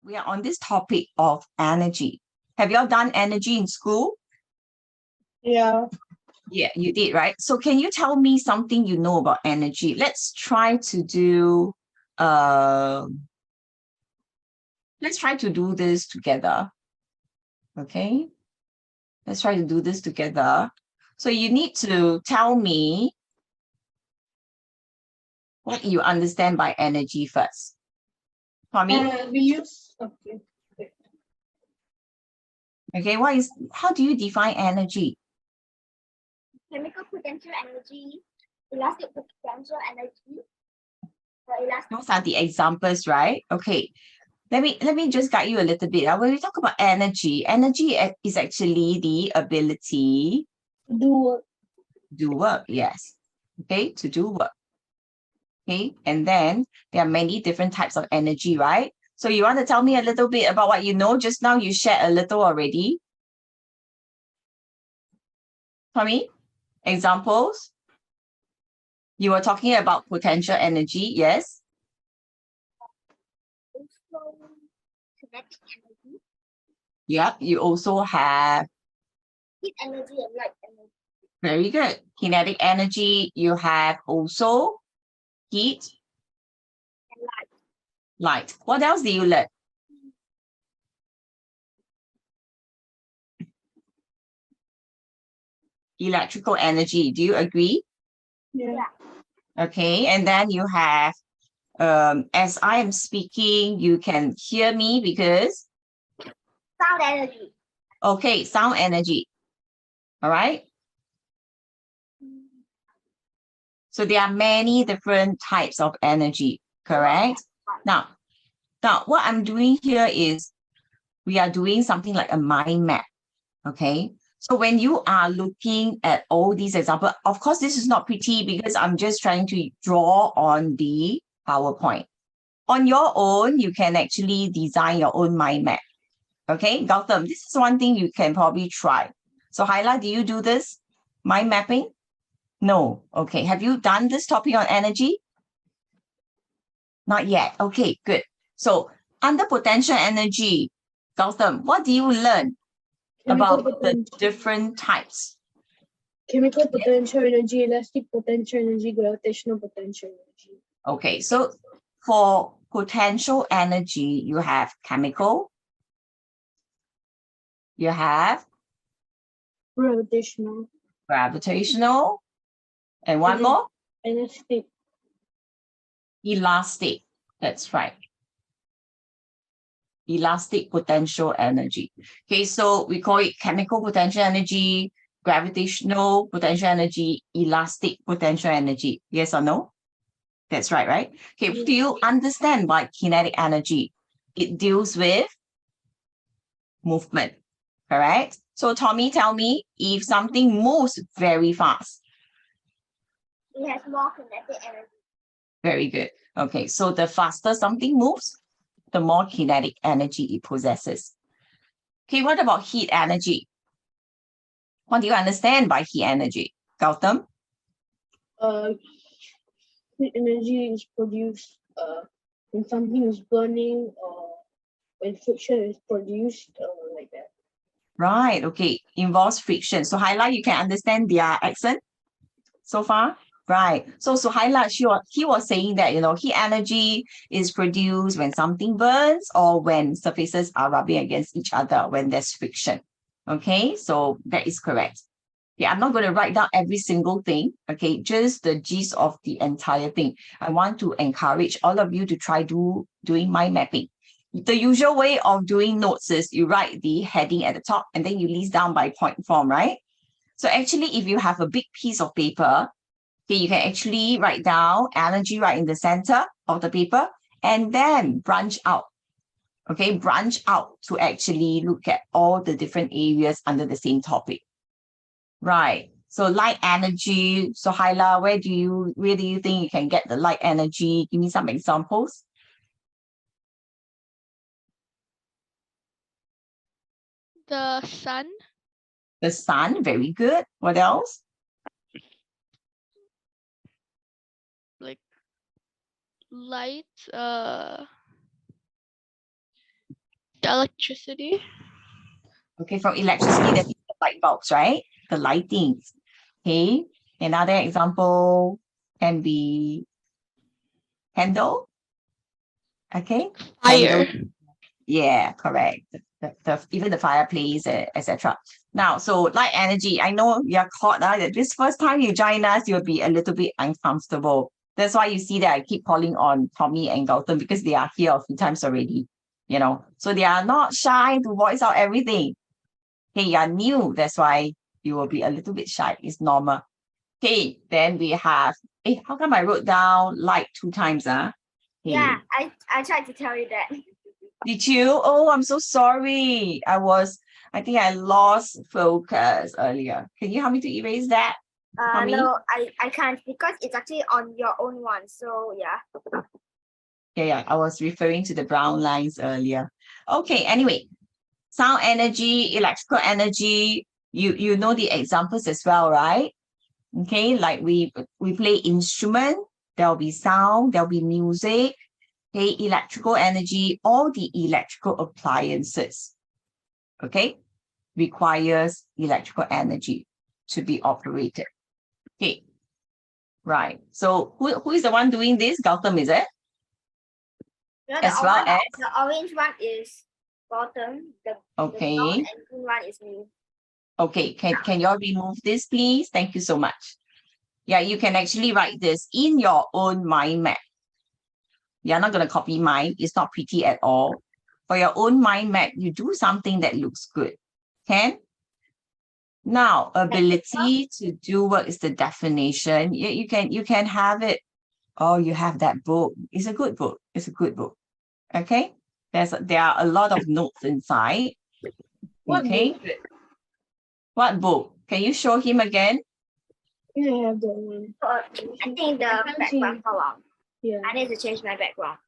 we are on this topic of energy. Have you all done energy in school? Yeah. Yeah, you did, right? So can you tell me something you know about energy? Let's try to do this together. Okay. Let's try to do this together. So you need to tell me what you understand by energy first. Tommy? We use Okay, how do you define energy? Chemical potential energy, elastic potential energy, or elastic. Those are the examples, right? Okay. Let me just guide you a little bit. When we talk about energy is actually the ability do to do work. Yes. Okay, to do work. Okay, and then there are many different types of energy, right? So you want to tell me a little bit about what you know? Just now you shared a little already. Tommy, examples? You were talking about potential energy, yes? Also, kinetic energy, Yeah, you also have, heat energy, and light energy. very good, kinetic energy. You have also heat, And light. light. What else do you learn? Electrical energy. Do you agree? yeah. Okay, and then you have, as I am speaking, you can hear me because, Sound energy. okay, sound energy. All right. So there are many different types of energy, correct? Now, what I'm doing here is we are doing something like a mind map, okay? So when you are looking at all these examples, of course, this is not pretty because I'm just trying to draw on the PowerPoint. On your own, you can actually design your own mind map. Okay, Gautam, this is one thing you can probably try. So Haila, do you do this mind mapping? No. Okay, have you done this topic on energy? Not yet. Okay, good. So under potential energy, Gautam, what do you learn about the different types? Chemical potential energy, elastic potential energy, gravitational potential energy. Okay, so for potential energy, you have chemical, you have Gravitational. gravitational, and one more? Elastic. Elastic. That's right. Elastic potential energy. Okay, so we call it chemical potential energy, gravitational potential energy, elastic potential energy. Yes or no? That's right, right? Okay, do you understand by kinetic energy? It deals with movement, correct? So Tommy, tell me, if something moves very fast. It has more kinetic energy. Very good. Okay, so the faster something moves, the more kinetic energy it possesses. Okay, what about heat energy? What do you understand by heat energy? Gautam? Heat energy is produced when something is burning or when friction is produced like that. Right, okay, involves friction. So Haila, you can understand their accent so far? Right. So Haila, he was saying that, heat energy is produced when something burns or when surfaces are rubbing against each other, when there's friction. Okay, so that is correct. Yeah, I'm not going to write down every single thing. Okay, just the gist of the entire thing. I want to encourage all of you to try doing mind mapping. The usual way of doing notes is you write the heading at the top and then you list down by point form, right? So actually, if you have a big piece of paper, okay, you can actually write down energy right in the center of the paper and then branch out. Okay, branch out to actually look at all the different areas under the same topic. Right. So light energy. So Haila, where do you think you can get the light energy? Give me some examples. The sun. The sun, very good. What else? Like light, The electricity. Okay, from electricity, that is the light bulbs, right? The lightings. Okay, another example can be candle. Okay, Fire. candle. Yeah, correct. Even the fireplace, etc. Now, so light energy, I know you're caught. This first time you join us, you'll be a little bit uncomfortable. That's why you see that I keep calling on Tommy and Gautam because they are here a few times already. So they are not shy to voice out everything. Okay, you're new. That's why you will be a little bit shy. It's normal. Okay, then we have, how come I wrote down light 2 times? Yeah, I tried to tell you that. Did you? Oh, I'm so sorry. I think I lost focus earlier. Can you help me to erase that? Mommy? No, I can't because it's actually on your own one. So yeah. Yeah, I was referring to the brown lines earlier. Okay, anyway, sound energy, electrical energy, you know the examples as well, right? Okay, like we play instrument, there'll be sound, there'll be music. Okay, electrical energy, all the electrical appliances, okay, requires electrical energy to be operated. Okay, right. So who is the one doing this? Gautam, is it? No, As well as the orange one is bottom. The brown okay. and green one is me. Okay, can you all remove this, please? Thank you so much. Yeah, you can actually write this in your own mind map. You're not going to copy mine. It's not pretty at all. For your own mind map, you do something that looks good. Can? Now, ability to do work is the definition. You can have it. Oh, you have that book. It's a good book. It's a good book. Okay. There are a lot of notes inside. What Okay. book? What book? Can you show him again? Yeah, I have that one. I think the background color. Yeah. I need to change my background.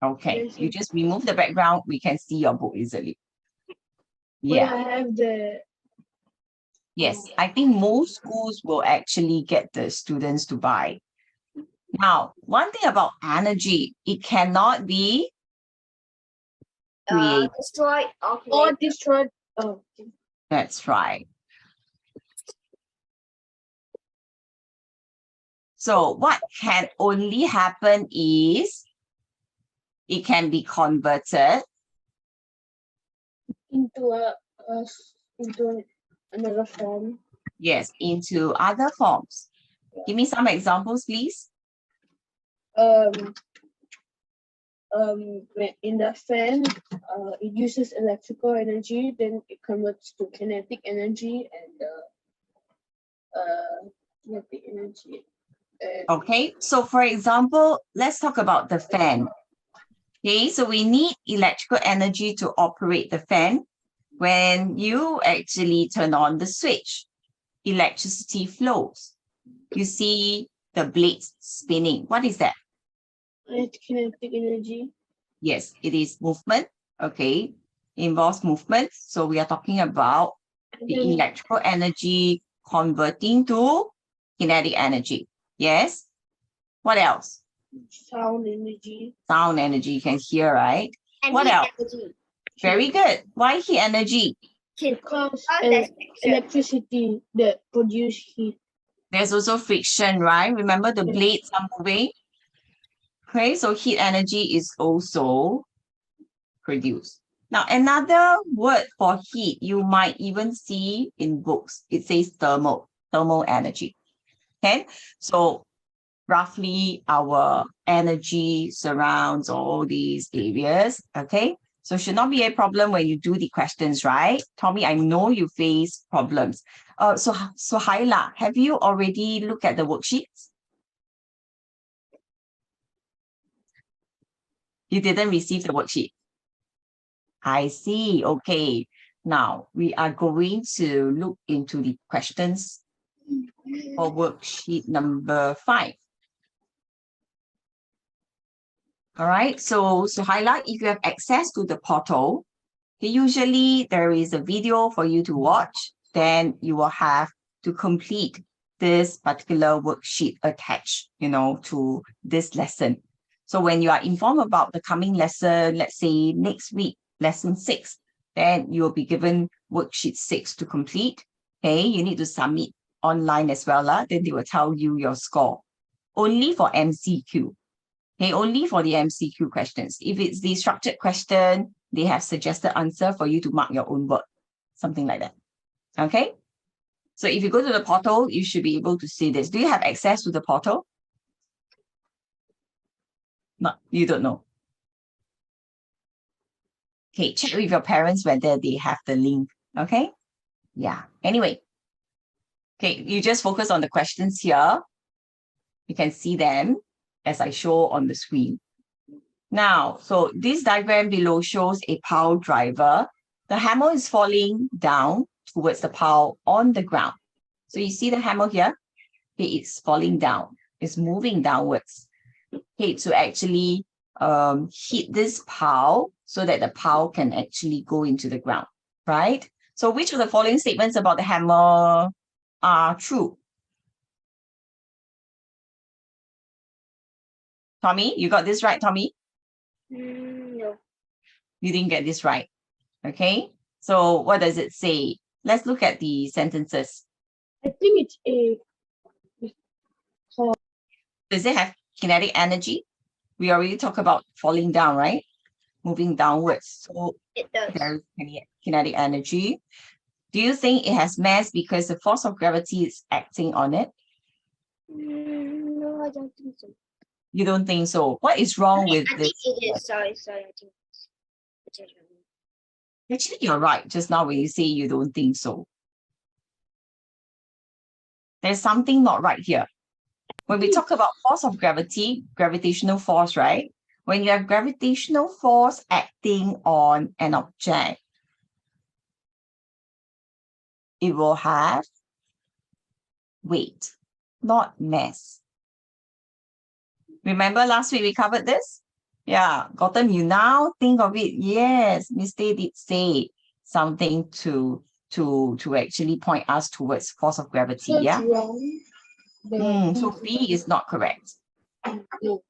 Okay. Yes, You just remove the background. We can see your book easily. But Yeah. I have the. Yes. I think most schools will actually get the students to buy. Now, one thing about energy, it cannot be created. Destroyed or Or created. destroyed. Oh. That's right. So what can only happen is it can be converted. Into another form. Yes, into other forms. Give me some examples, please. In the fan, it uses electrical energy, then it converts to kinetic energy and kinetic energy. Okay, so for example, let's talk about the fan. Okay, so we need electrical energy to operate the fan. When you actually turn on the switch, electricity flows. You see the blades spinning. What is that? It's kinetic energy. Yes, it is movement. Okay, involves movement. So we are talking about And the then electrical energy converting to kinetic energy. Yes. What else? sound energy. Sound energy, you can hear, right? And What heat else? energy. Very good. Why heat energy? Because there's electricity that produce heat. There's also friction, right? Remember the blades are moving. Okay, so heat energy is also produced. Now, another word for heat, you might even see in books. It says thermal energy. Okay, so roughly our energy surrounds all these areas. Okay, so should not be a problem when you do the questions, right? Tommy, I know you face problems. So Haila, have you already looked at the worksheets? You didn't receive the worksheet. I see. Okay. Now we are going to look into the questions for worksheet number 5. All right. So highlight, if you have access to the portal, usually there is a video for you to watch. Then you will have to complete this particular worksheet attached, to this lesson. So when you are informed about the coming lesson, let's say next week, lesson 6. Then you'll be given worksheet 6 to complete. Okay, you need to submit online as well. Then they will tell you your score. Only for MCQ. Okay, only for the MCQ questions. If it's the structured question, they have suggested answer for you to mark your own work. Something like that. Okay. So if you go to the portal, you should be able to see this. Do you have access to the portal? No, you don't know. Okay, check with your parents whether they have the link. Okay. Yeah. Anyway. Okay, you just focus on the questions here. You can see them as I show on the screen. Now, so this diagram below shows a pile driver. The hammer is falling down towards the pile on the ground. So you see the hammer here? Okay, it's falling down. It's moving downwards. Okay, to actually hit this pile so that the pile can actually go into the ground, right? So which of the following statements about the hammer are true? Tommy, you got this right, Tommy? No. You didn't get this right. Okay, so what does it say? Let's look at the sentences. I think it's A. Does it have kinetic energy? We already talked about falling down, right? Moving downwards. So It does. there is kinetic energy. Do you think it has mass because the force of gravity is acting on it? No, I don't think so. You don't think so? What is wrong with I this? think it is. Sorry. I think it is. Actually, you're right just now when you say you don't think so. There's something not right here. When we talk about force of gravity, gravitational force, right? When you have gravitational force acting on an object, it will have weight, not mass. Remember last week we covered this? Yeah, Gautam, you now think of it. Yes, Miss Tay did say something to actually point us towards force of gravity. So Yeah. it's wrong. So B is not correct. No.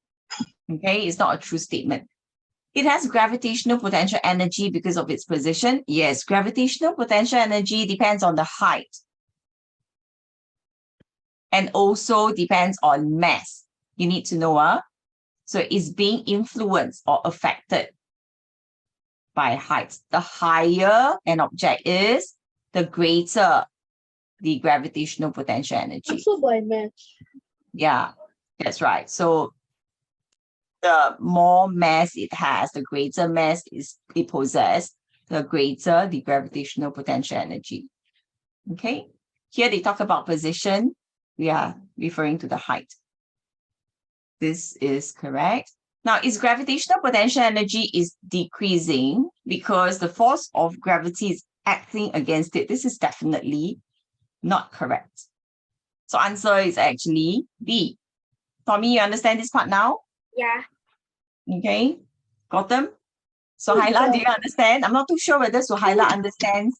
Okay, it's not a true statement. It has gravitational potential energy because of its position. Yes, gravitational potential energy depends on the height and also depends on mass. You need to know, so it's being influenced or affected by height. The higher an object is, the greater the gravitational potential energy. Also by mass. Yeah, that's right. So the more mass it has, the greater mass it possesses, the greater the gravitational potential energy. Okay, here they talk about position. We are referring to the height. This is correct. Now, its gravitational potential energy is decreasing because the force of gravity is acting against it. This is definitely not correct. So answer is actually B. Tommy, you understand this part now? Yeah. Okay, Gautam? Suhaila, do you understand? I'm not too sure whether Suhaila understands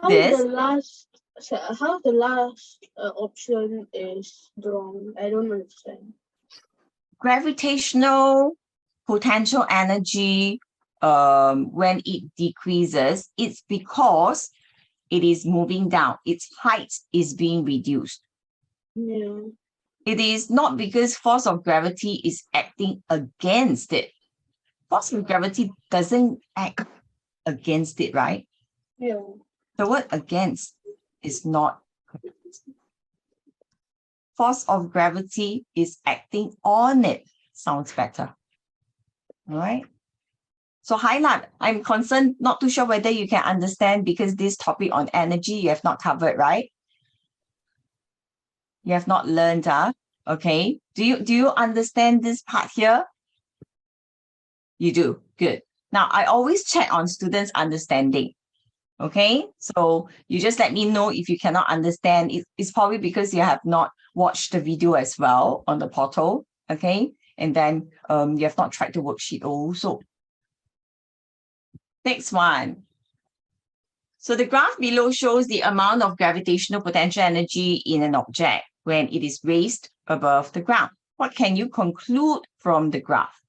this. How the last option is wrong? I don't understand. Gravitational potential energy, when it decreases, it's because it is moving down. Its height is being reduced. Yeah. It is not because force of gravity is acting against it. Force of gravity doesn't act against it, right? Yeah. The word against is not correct. Force of gravity is acting on it. Sounds better. All right. So highlight, I'm concerned, not too sure whether you can understand because this topic on energy you have not covered, right? You have not learned, okay. Do you understand this part here? You do. Good. Now, I always check on students' understanding. Okay, so you just let me know if you cannot understand. It's probably because you have not watched the video as well on the portal. Okay, and then you have not tried the worksheet also. Next one. So the graph below shows the amount of gravitational potential energy in an object when it is raised above the ground. What can you conclude from the graph?